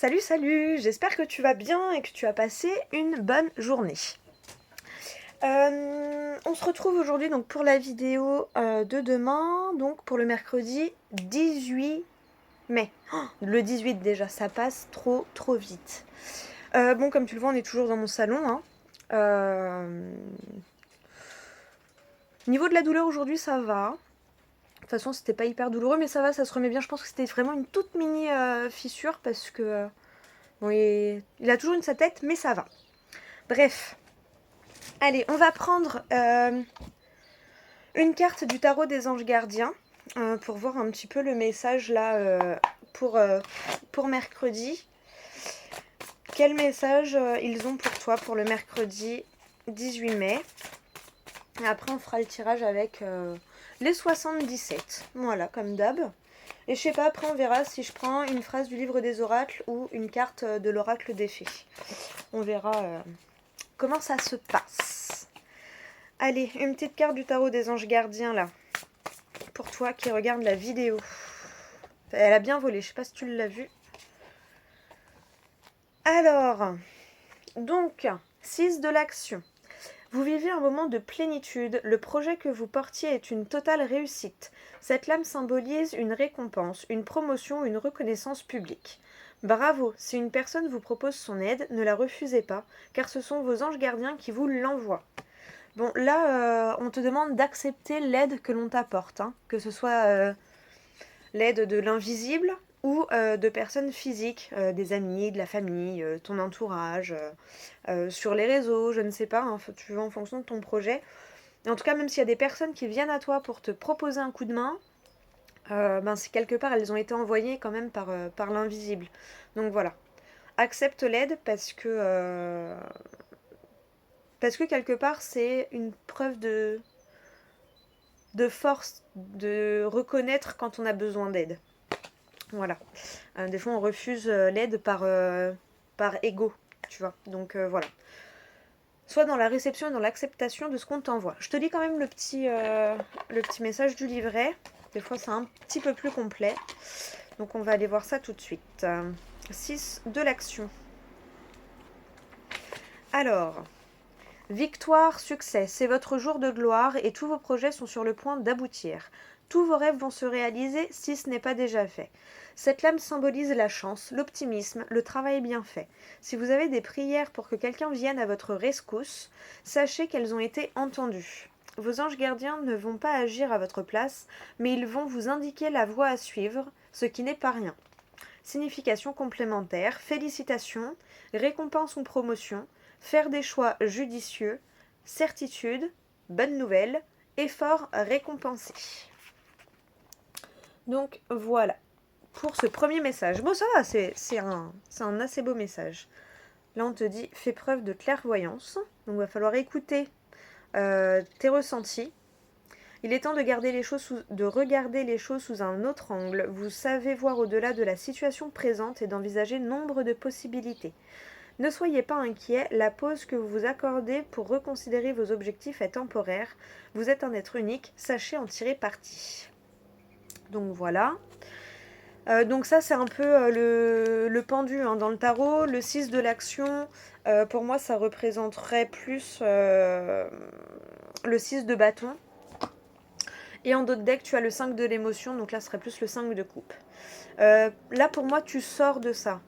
Salut, salut, j'espère que tu vas bien et que tu as passé une bonne journée. On se retrouve aujourd'hui donc pour la vidéo de demain, donc pour le mercredi 18 mai. Oh, le 18 déjà, ça passe trop vite. Bon, comme tu le vois, on est toujours dans mon salon. Niveau de la douleur aujourd'hui, ça va. De toute façon, c'était pas hyper douloureux, mais ça va, ça se remet bien. Je pense que c'était vraiment une toute mini fissure parce que bon, il a toujours sa tête, mais ça va. Bref, allez, on va prendre une carte du tarot des anges gardiens pour voir un petit peu le message là pour mercredi. Quel message ils ont pour toi pour le mercredi 18 mai. Et après, on fera le tirage avec les 77. Voilà, comme d'hab. Et je sais pas, après on verra si je prends une phrase du livre des oracles ou une carte de l'oracle des fées. On verra comment ça se passe. Allez, une petite carte du tarot des anges gardiens là. Pour toi qui regarde la vidéo. Elle a bien volé, je sais pas si tu l'as vu. Alors, donc, 6 de l'action. Vous vivez un moment de plénitude, le projet que vous portiez est une totale réussite. Cette lame symbolise une récompense, une promotion, une reconnaissance publique. Bravo, si une personne vous propose son aide, ne la refusez pas, car ce sont vos anges gardiens qui vous l'envoient. Bon, là, on te demande d'accepter l'aide que l'on t'apporte, hein, que ce soit l'aide de l'invisible ou de personnes physiques, des amis, de la famille, ton entourage, sur les réseaux, je ne sais pas, hein, tu veux en fonction de ton projet. Et en tout cas, même s'il y a des personnes qui viennent à toi pour te proposer un coup de main, ben c'est quelque part, elles ont été envoyées quand même par l'invisible. Donc voilà, accepte l'aide parce que quelque part, c'est une preuve de force, de reconnaître quand on a besoin d'aide. Voilà. Des fois, on refuse l'aide par ego, tu vois. Donc voilà. Soit dans la réception et dans l'acceptation de ce qu'on t'envoie. Je te lis quand même le petit message du livret. Des fois, c'est un petit peu plus complet. Donc on va aller voir ça tout de suite. 6 de l'action. Alors, victoire, succès, c'est votre jour de gloire et tous vos projets sont sur le point d'aboutir. Tous vos rêves vont se réaliser si ce n'est pas déjà fait. Cette lame symbolise la chance, l'optimisme, le travail bien fait. Si vous avez des prières pour que quelqu'un vienne à votre rescousse, sachez qu'elles ont été entendues. Vos anges gardiens ne vont pas agir à votre place, mais ils vont vous indiquer la voie à suivre, ce qui n'est pas rien. Signification complémentaire, félicitations, récompense ou promotion, faire des choix judicieux, certitude, bonne nouvelle, effort récompensé. Donc voilà, pour ce premier message. Bon, ça va, c'est un assez beau message. Là, on te dit, fais preuve de clairvoyance. Donc, il va falloir écouter tes ressentis. Il est temps de regarder les choses sous un autre angle. Vous savez voir au-delà de la situation présente et d'envisager nombre de possibilités. Ne soyez pas inquiet, la pause que vous vous accordez pour reconsidérer vos objectifs est temporaire. Vous êtes un être unique, sachez en tirer parti. Donc voilà. Donc ça, c'est un peu le pendu hein, dans le tarot. Le 6 de l'action, pour moi, ça représenterait plus le 6 de bâton. Et en d'autres decks, tu as le 5 de l'émotion, donc là, ce serait plus le 5 de coupe. Là, pour moi, tu sors de ça.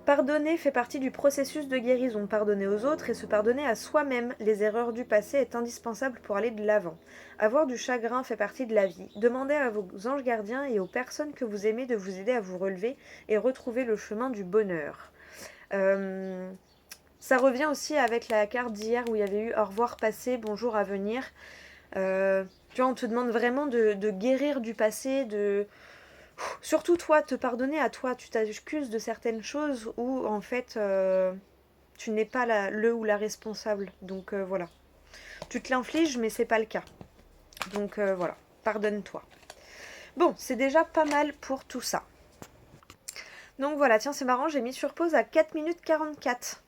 Pardonner fait partie du processus de guérison. Pardonner aux autres et se pardonner à soi-même les erreurs du passé est indispensable pour aller de l'avant. Avoir du chagrin fait partie de la vie. Demandez à vos anges gardiens et aux personnes que vous aimez de vous aider à vous relever et retrouver le chemin du bonheur. Ça revient aussi avec la carte d'hier où il y avait eu au revoir passé, bonjour à venir. Tu vois, on te demande vraiment de guérir du passé, surtout toi, te pardonner à toi. Tu t'excuses de certaines choses où en fait tu n'es pas le ou la responsable. Donc voilà. Tu te l'infliges mais c'est pas le cas. Donc voilà, pardonne-toi. Bon, c'est déjà pas mal pour tout ça. Donc voilà, tiens, c'est marrant, j'ai mis sur pause à 4 minutes 44.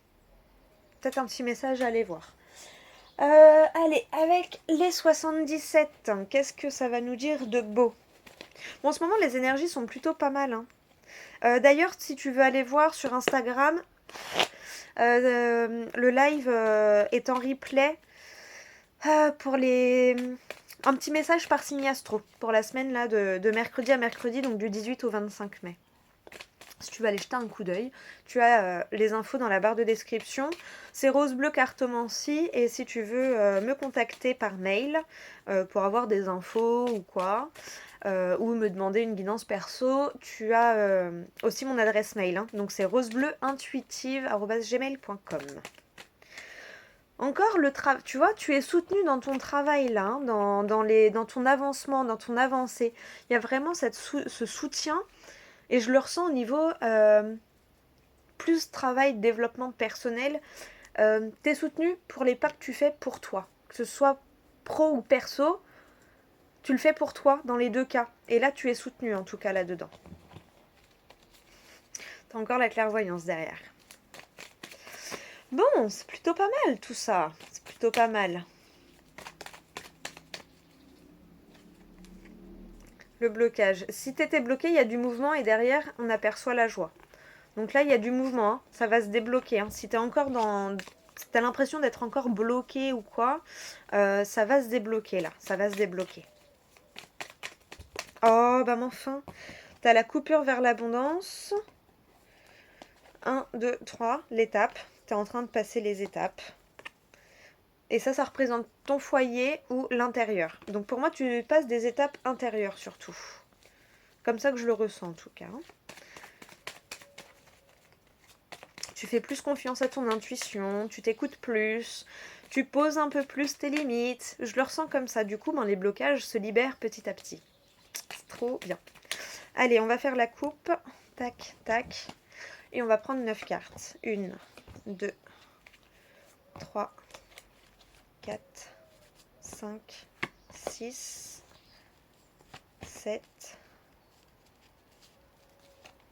Peut-être un petit message à aller voir. Allez, avec les 77, qu'est-ce que ça va nous dire de beau? Bon, en ce moment, les énergies sont plutôt pas mal. Hein. D'ailleurs, si tu veux aller voir sur Instagram, le live est en replay pour les... Un petit message par signe astro pour la semaine là de mercredi à mercredi, donc du 18 au 25 mai. Si tu veux aller jeter un coup d'œil, tu as les infos dans la barre de description. C'est Rose Bleu Cartomancie, et si tu veux me contacter par mail pour avoir des infos ou quoi, ou me demander une guidance perso, tu as aussi mon adresse mail. Hein. Donc c'est rosebleuintuitive@gmail.com. Encore le travail, tu vois, tu es soutenu dans ton travail là, hein, dans ton avancement, dans ton avancée. Il y a vraiment ce soutien. Et je le ressens au niveau plus travail, développement personnel. T'es soutenu pour les pas que tu fais pour toi. Que ce soit pro ou perso, tu le fais pour toi dans les deux cas. Et là, tu es soutenu en tout cas là-dedans. T'as encore la clairvoyance derrière. Bon, c'est plutôt pas mal tout ça. C'est plutôt pas mal. Le blocage. Si t'étais bloqué, il y a du mouvement et derrière, on aperçoit la joie. Donc là, il y a du mouvement, hein. Ça va se débloquer. Hein. Si t'es encore si t'as l'impression d'être encore bloqué ou quoi, ça va se débloquer là. Ça va se débloquer. Oh, bah enfin. T'as la coupure vers l'abondance. 1, 2, 3, l'étape. T'es en train de passer les étapes. Et ça représente ton foyer ou l'intérieur. Donc pour moi, tu passes des étapes intérieures surtout. Comme ça que je le ressens en tout cas. Tu fais plus confiance à ton intuition, tu t'écoutes plus, tu poses un peu plus tes limites. Je le ressens comme ça. Du coup, les blocages se libèrent petit à petit. C'est trop bien. Allez, on va faire la coupe. Tac, tac. Et on va prendre 9 cartes. 1, 2, 3, 4, 5, 6, 7,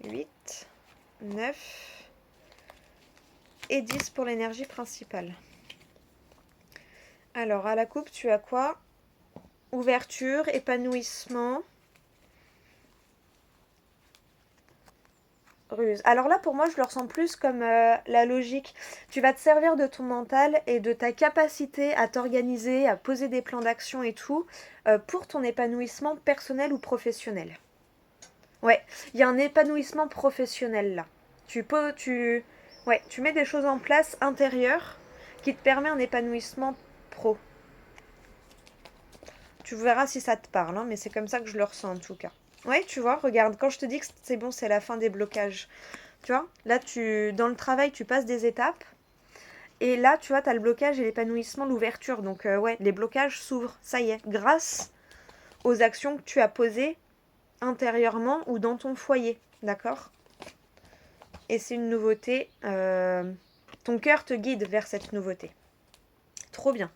8, 9 et 10 pour l'énergie principale. Alors, à la coupe, tu as quoi? Ouverture, épanouissement, ruse. Alors là, pour moi, je le ressens plus comme la logique. Tu vas te servir de ton mental et de ta capacité à t'organiser, à poser des plans d'action et tout, pour ton épanouissement personnel ou professionnel. Ouais, il y a un épanouissement professionnel là. Ouais, tu mets des choses en place intérieures qui te permet un épanouissement pro. Tu verras si ça te parle, hein, mais c'est comme ça que je le ressens en tout cas. Ouais, tu vois, regarde, quand je te dis que c'est bon, c'est la fin des blocages. Tu vois, là, dans le travail, tu passes des étapes. Et là, tu vois, tu as le blocage et l'épanouissement, l'ouverture. Donc, ouais, les blocages s'ouvrent. Ça y est, grâce aux actions que tu as posées intérieurement ou dans ton foyer. D'accord? Et c'est une nouveauté. Ton cœur te guide vers cette nouveauté. Trop bien.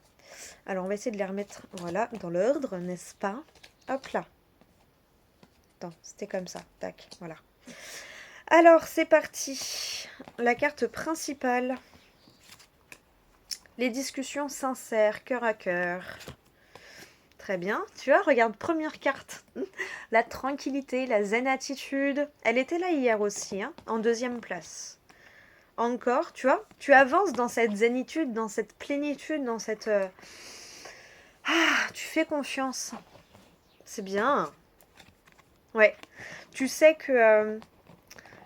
Alors, on va essayer de les remettre, voilà, dans l'ordre, n'est-ce pas? Hop là. Attends, c'était comme ça. Tac, voilà. Alors, c'est parti. La carte principale. Les discussions sincères, cœur à cœur. Très bien. Tu vois, regarde, première carte. La tranquillité, la zen attitude. Elle était là hier aussi, hein, en deuxième place. Encore, tu vois, tu avances dans cette zénitude, dans cette plénitude, dans cette... tu fais confiance. C'est bien. Ouais. Tu sais que...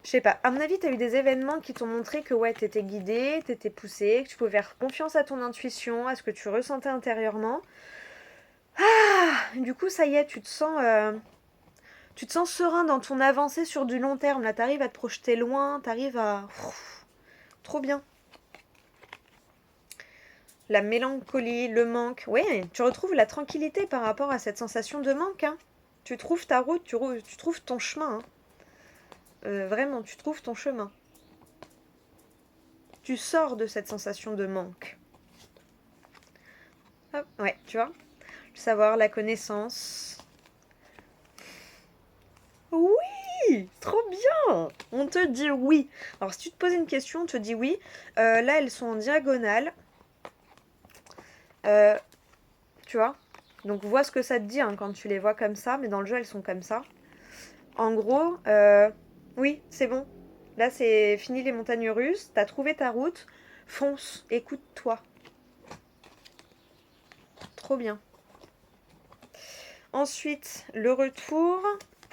je sais pas, à mon avis, tu as eu des événements qui t'ont montré que ouais, t'étais guidé, t'étais poussé, que tu pouvais faire confiance à ton intuition, à ce que tu ressentais intérieurement. Du coup, ça y est, tu te sens serein dans ton avancée sur du long terme. Là, t'arrives à te projeter loin, t'arrives à... trop bien. La mélancolie, le manque. Oui, tu retrouves la tranquillité par rapport à cette sensation de manque. Hein. Tu trouves ta route, tu trouves ton chemin. Hein. Vraiment, tu trouves ton chemin. Tu sors de cette sensation de manque. Hop, ouais, tu vois. Le savoir, la connaissance. Oui, trop bien. On te dit oui. Alors, si tu te poses une question, on te dit oui. Là, elles sont en diagonale. Tu vois. Donc, vois ce que ça te dit hein, quand tu les vois comme ça. Mais dans le jeu, elles sont comme ça. En gros, Oui, c'est bon. Là, c'est fini les montagnes russes. T'as trouvé ta route. Fonce, écoute-toi. Trop bien. Ensuite, le retour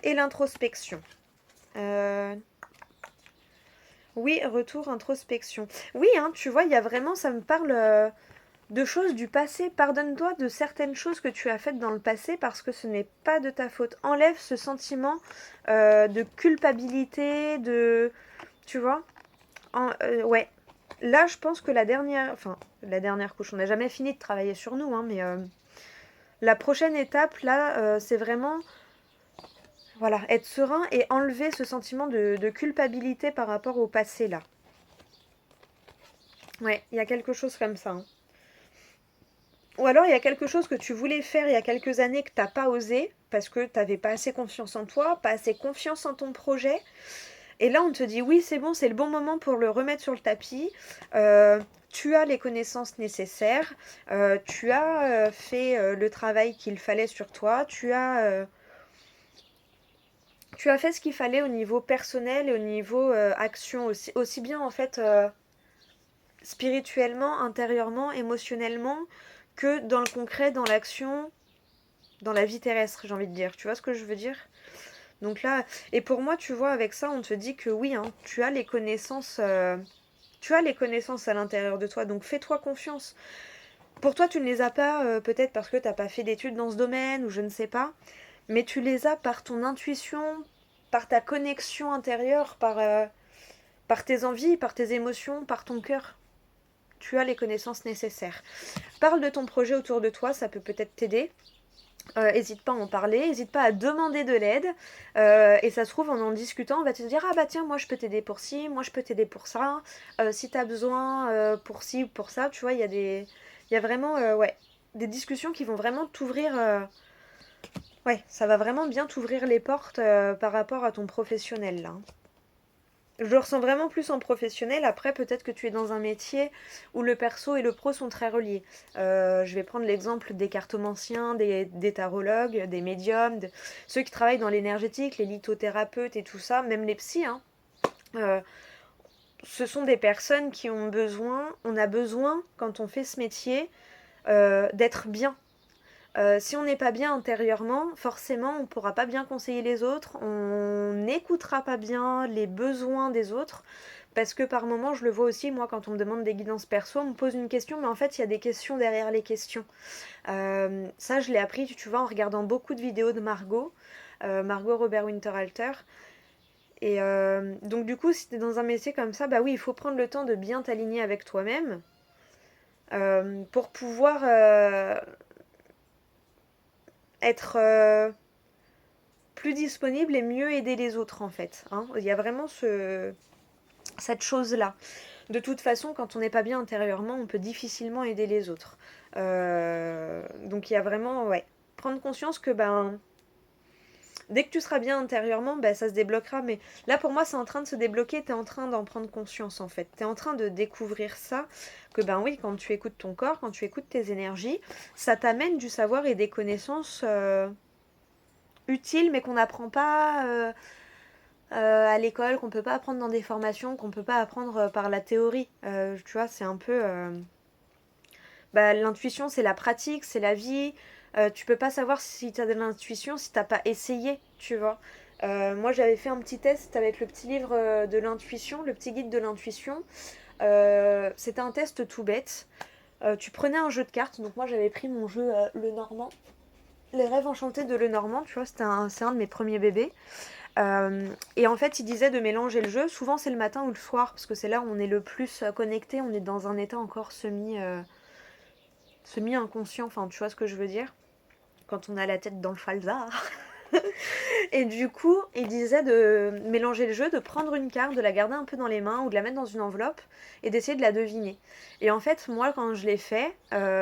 et l'introspection. Euh, Oui, retour, introspection. Oui, hein, tu vois, il y a vraiment, ça me parle de choses du passé. Pardonne-toi de certaines choses que tu as faites dans le passé parce que ce n'est pas de ta faute. Enlève ce sentiment de culpabilité, de... Tu vois ouais. Là, je pense que la dernière couche, on n'a jamais fini de travailler sur nous, hein, mais la prochaine étape, là, c'est vraiment, voilà, être serein et enlever ce sentiment de culpabilité par rapport au passé, là. Ouais, il y a quelque chose comme ça, hein. Ou alors il y a quelque chose que tu voulais faire il y a quelques années que t'as pas osé parce que t'avais pas assez confiance en toi, pas assez confiance en ton projet. Et là on te dit oui c'est bon, c'est le bon moment pour le remettre sur le tapis. Tu as les connaissances nécessaires, tu as fait le travail qu'il fallait sur toi, tu as fait ce qu'il fallait au niveau personnel et au niveau action aussi, aussi bien en fait spirituellement, intérieurement, émotionnellement que dans le concret, dans l'action, dans la vie terrestre, j'ai envie de dire. Tu vois ce que je veux dire? Donc là, et pour moi, tu vois, avec ça, on te dit que oui, hein, tu as les connaissances à l'intérieur de toi, donc fais-toi confiance. Pour toi, tu ne les as pas, peut-être parce que tu n'as pas fait d'études dans ce domaine, ou je ne sais pas, mais tu les as par ton intuition, par ta connexion intérieure, par tes envies, par tes émotions, par ton cœur. Tu as les connaissances nécessaires. Parle de ton projet autour de toi, ça peut peut-être t'aider. Hésite pas à en parler, hésite pas à demander de l'aide. Et ça se trouve, en discutant, on va te dire ah bah tiens, moi je peux t'aider pour ci, moi je peux t'aider pour ça. Si t'as besoin pour ci ou pour ça, tu vois, il y a vraiment ouais, des discussions qui vont vraiment t'ouvrir. Ouais, ça va vraiment bien t'ouvrir les portes par rapport à ton professionnel là, hein. Je le ressens vraiment plus en professionnel. Après, peut-être que tu es dans un métier où le perso et le pro sont très reliés. Je vais prendre l'exemple des cartomanciens, des tarologues, des médiums, ceux qui travaillent dans l'énergétique, les lithothérapeutes et tout ça, même les psys, hein. Euh, Ce sont des personnes qui ont besoin, on a besoin, quand on fait ce métier, d'être bien. Si on n'est pas bien intérieurement, forcément, on ne pourra pas bien conseiller les autres, on n'écoutera pas bien les besoins des autres, parce que par moments, je le vois aussi, moi, quand on me demande des guidances perso, on me pose une question, mais en fait, il y a des questions derrière les questions. Ça, je l'ai appris, tu vois, en regardant beaucoup de vidéos de Margot Robert Winterhalter. Et donc, du coup, si tu es dans un métier comme ça, bah oui, il faut prendre le temps de bien t'aligner avec toi-même pour pouvoir être plus disponible et mieux aider les autres en fait, hein. Il y a vraiment cette chose-là. De toute façon, quand on n'est pas bien intérieurement, on peut difficilement aider les autres. Donc il y a vraiment, ouais, prendre conscience que ben, dès que tu seras bien intérieurement, ben, ça se débloquera. Mais là, pour moi, c'est en train de se débloquer. Tu es en train d'en prendre conscience, en fait. Tu es en train de découvrir ça. Que ben oui, quand tu écoutes ton corps, quand tu écoutes tes énergies, ça t'amène du savoir et des connaissances utiles, mais qu'on n'apprend pas à l'école, qu'on peut pas apprendre dans des formations, qu'on peut pas apprendre par la théorie. Tu vois, c'est un peu... bah, l'intuition, c'est la pratique, c'est la vie. Tu peux pas savoir si tu as de l'intuition si t'as pas essayé, tu vois. Moi, j'avais fait un petit test avec le petit livre de l'intuition, le petit guide de l'intuition. C'était un test tout bête. Tu prenais un jeu de cartes, donc moi j'avais pris mon jeu Le Normand. Les rêves enchantés de Le Normand, tu vois, c'est un de mes premiers bébés. Et en fait, il disait de mélanger le jeu. Souvent, c'est le matin ou le soir, parce que c'est là où on est le plus connecté. On est dans un état encore semi-inconscient. Enfin, tu vois ce que je veux dire? Quand on a la tête dans le falzar. Et du coup, il disait de mélanger le jeu, de prendre une carte, de la garder un peu dans les mains ou de la mettre dans une enveloppe et d'essayer de la deviner. Et en fait, moi, quand je l'ai fait,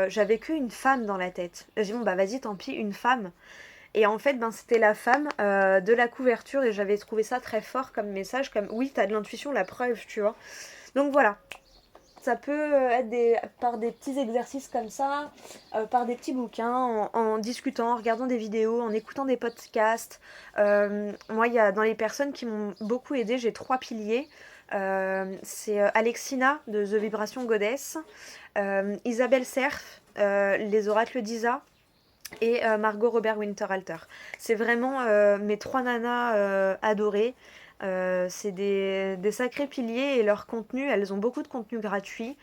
j'avais qu'une femme dans la tête. J'ai dit, bon, bah vas-y, tant pis, une femme. Et en fait, ben, c'était la femme de la couverture et j'avais trouvé ça très fort comme message, comme oui, t'as de l'intuition, la preuve, tu vois. Donc voilà. Ça peut être par des petits exercices comme ça, par des petits bouquins, en discutant, en regardant des vidéos, en écoutant des podcasts. Moi, il y a dans les personnes qui m'ont beaucoup aidé, j'ai 3 piliers. C'est Alexina de The Vibration Goddess, Isabelle Serf, les oracles d'Isa, et Margot Robert Winterhalter. C'est vraiment mes 3 nanas adorées. C'est des sacrés piliers et leur contenu, elles ont beaucoup de contenu gratuit.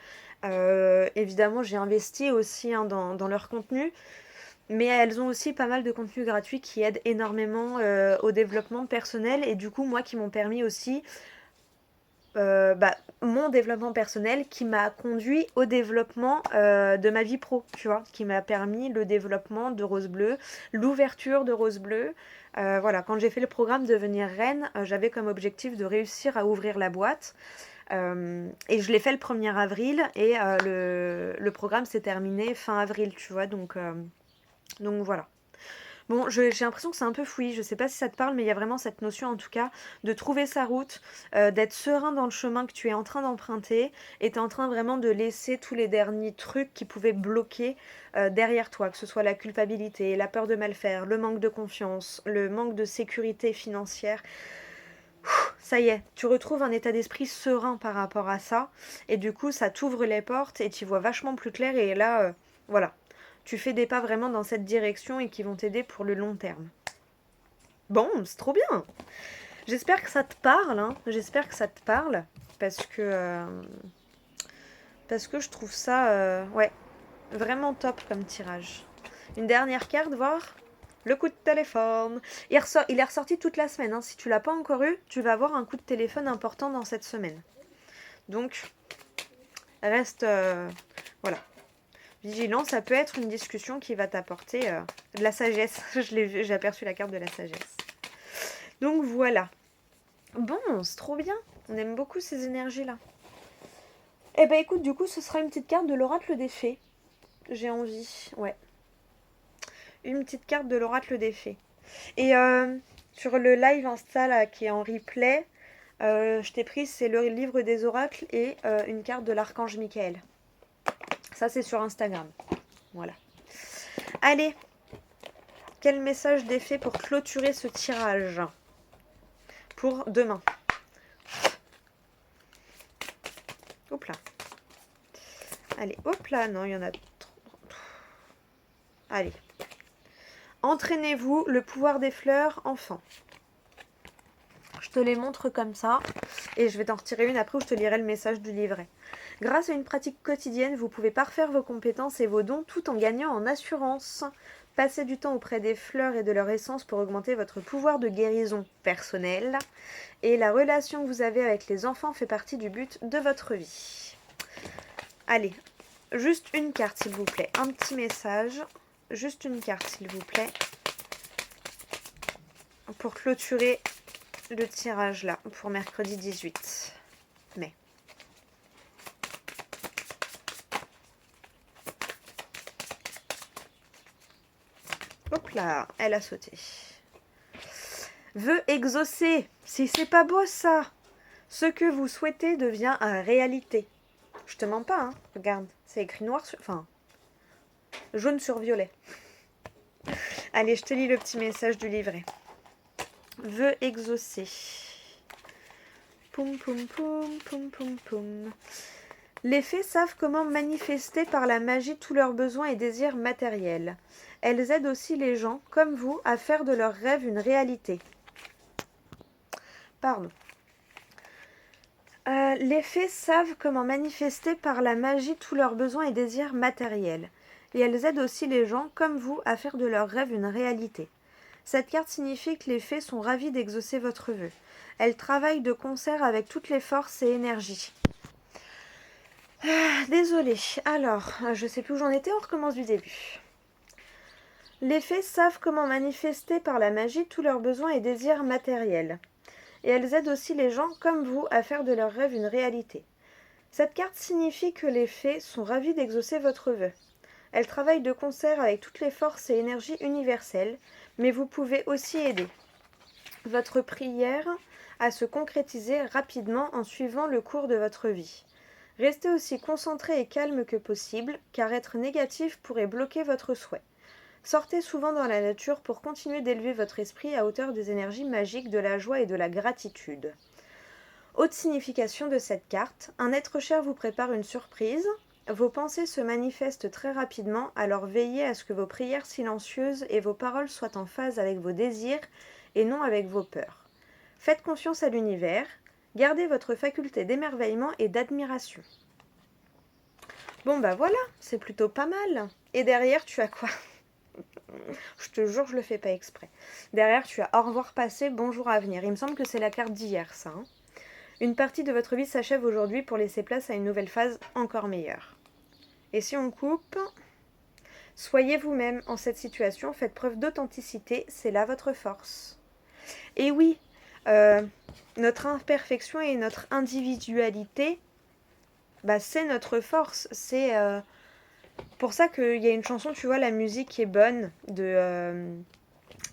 Évidemment, j'ai investi aussi hein, dans leur contenu, mais elles ont aussi pas mal de contenu gratuit qui aide énormément au développement personnel et du coup, moi qui m'ont permis aussi mon développement personnel qui m'a conduit au développement de ma vie pro, tu vois, qui m'a permis le développement de Rose Bleue, l'ouverture de Rose Bleue. Voilà, quand j'ai fait le programme Devenir Reine, j'avais comme objectif de réussir à ouvrir la boîte. Et je l'ai fait le 1er avril et le programme s'est terminé fin avril, tu vois, donc voilà. Bon, j'ai l'impression que c'est un peu fouillis, je sais pas si ça te parle, mais il y a vraiment cette notion en tout cas de trouver sa route, d'être serein dans le chemin que tu es en train d'emprunter et tu es en train vraiment de laisser tous les derniers trucs qui pouvaient bloquer derrière toi, que ce soit la culpabilité, la peur de mal faire, le manque de confiance, le manque de sécurité financière. Ça y est, tu retrouves un état d'esprit serein par rapport à ça et du coup ça t'ouvre les portes et tu vois vachement plus clair et là, voilà. Tu fais des pas vraiment dans cette direction et qui vont t'aider pour le long terme. Bon, c'est trop bien. J'espère que ça te parle, hein. J'espère que ça te parle parce que je trouve ça ouais, vraiment top comme tirage. Une dernière carte, voir. Le coup de téléphone. Il est ressorti toute la semaine. Hein. Si tu l'as pas encore eu, tu vas avoir un coup de téléphone important dans cette semaine. Donc, reste voilà. Vigilant, ça peut être une discussion qui va t'apporter de la sagesse. J'ai aperçu la carte de la sagesse. Donc voilà. Bon, c'est trop bien. On aime beaucoup ces énergies-là. Eh ben écoute, du coup, ce sera une petite carte de l'oracle des fées. J'ai envie, ouais. Une petite carte de l'oracle des fées. Et sur le live Insta là, qui est en replay, je t'ai pris, c'est le livre des oracles et une carte de l'archange Michael. Ça, c'est sur Instagram. Voilà. Allez, quel message des fées pour clôturer ce tirage pour demain? Hop là. Allez, hop là. Non, il y en a trop. Allez. Entraînez-vous, le pouvoir des fleurs, enfant. Je te les montre comme ça. Et je vais t'en retirer une après où je te lirai le message du livret. Grâce à une pratique quotidienne, vous pouvez parfaire vos compétences et vos dons tout en gagnant en assurance. Passez du temps auprès des fleurs et de leur essence pour augmenter votre pouvoir de guérison personnelle. Et la relation que vous avez avec les enfants fait partie du but de votre vie. Allez, juste une carte s'il vous plaît. Un petit message. Juste une carte s'il vous plaît. Pour clôturer le tirage là, pour mercredi 18 mai. Hop là, elle a sauté. Vœu exaucé. Si c'est pas beau ça. Ce que vous souhaitez devient réalité. Je te mens pas, hein. Regarde, c'est écrit noir sur... Enfin, jaune sur violet. Allez, je te lis le petit message du livret. Vœu exaucé. Poum poum poum poum poum poum. Les fées savent comment manifester par la magie tous leurs besoins et désirs matériels. Elles aident aussi les gens, comme vous, à faire de leurs rêves une réalité. Pardon. Les fées savent comment manifester par la magie tous leurs besoins et désirs matériels. Et elles aident aussi les gens, comme vous, à faire de leurs rêves une réalité. Cette carte signifie que les fées sont ravies d'exaucer votre vœu. Elles travaillent de concert avec toutes les forces et énergies. Désolée. Alors, je sais plus où j'en étais, on recommence du début. Les fées savent comment manifester par la magie tous leurs besoins et désirs matériels. Et elles aident aussi les gens, comme vous, à faire de leurs rêves une réalité. Cette carte signifie que les fées sont ravies d'exaucer votre vœu. Elles travaillent de concert avec toutes les forces et énergies universelles, mais vous pouvez aussi aider votre prière à se concrétiser rapidement en suivant le cours de votre vie. Restez aussi concentré et calme que possible, car être négatif pourrait bloquer votre souhait. Sortez souvent dans la nature pour continuer d'élever votre esprit à hauteur des énergies magiques de la joie et de la gratitude. Haute signification de cette carte, un être cher vous prépare une surprise. Vos pensées se manifestent très rapidement, alors veillez à ce que vos prières silencieuses et vos paroles soient en phase avec vos désirs et non avec vos peurs. Faites confiance à l'univers, gardez votre faculté d'émerveillement et d'admiration. Bon bah voilà, c'est plutôt pas mal. Et derrière tu as quoi? Je te jure, je le fais pas exprès. Derrière tu as au revoir passé, bonjour à venir. Il me semble que c'est la carte d'hier ça. Une partie de votre vie s'achève aujourd'hui pour laisser place à une nouvelle phase encore meilleure. Et si on coupe, soyez vous-même en cette situation, faites preuve d'authenticité, c'est là votre force. Et oui, notre imperfection et notre individualité, bah, c'est notre force. C'est pour ça qu'il y a une chanson, tu vois, la musique est bonne de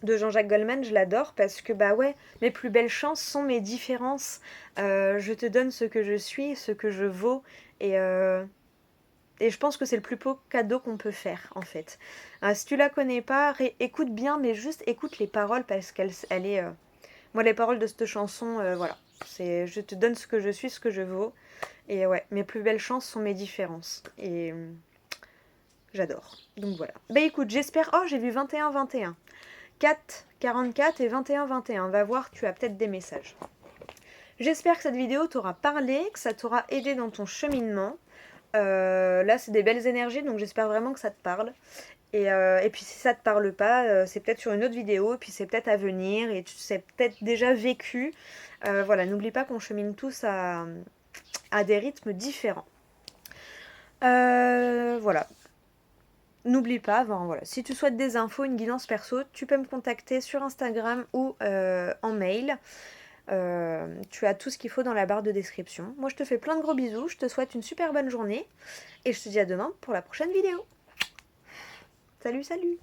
Jean-Jacques Goldman, je l'adore parce que bah ouais, mes plus belles chances sont mes différences. Je te donne ce que je suis, ce que je vaux et je pense que c'est le plus beau cadeau qu'on peut faire en fait. Si tu la connais pas, écoute bien, mais juste écoute les paroles parce qu'elle est. Moi, les paroles de cette chanson, voilà, c'est je te donne ce que je suis, ce que je vaux. Et ouais, mes plus belles chances sont mes différences. Et j'adore. Donc voilà. Bah écoute, j'espère. Oh, j'ai vu 21-21. 4, 44 et 21-21. Va voir, tu as peut-être des messages. J'espère que cette vidéo t'aura parlé, que ça t'aura aidé dans ton cheminement. Là, c'est des belles énergies, donc j'espère vraiment que ça te parle. Et puis si ça te parle pas, c'est peut-être sur une autre vidéo, et puis c'est peut-être à venir, et tu sais peut-être déjà vécu. Voilà, n'oublie pas qu'on chemine tous à des rythmes différents. Voilà. N'oublie pas, voilà, si tu souhaites des infos, une guidance perso, tu peux me contacter sur Instagram ou en mail. Tu as tout ce qu'il faut dans la barre de description. Moi, je te fais plein de gros bisous, je te souhaite une super bonne journée et je te dis à demain pour la prochaine vidéo. Salut, salut!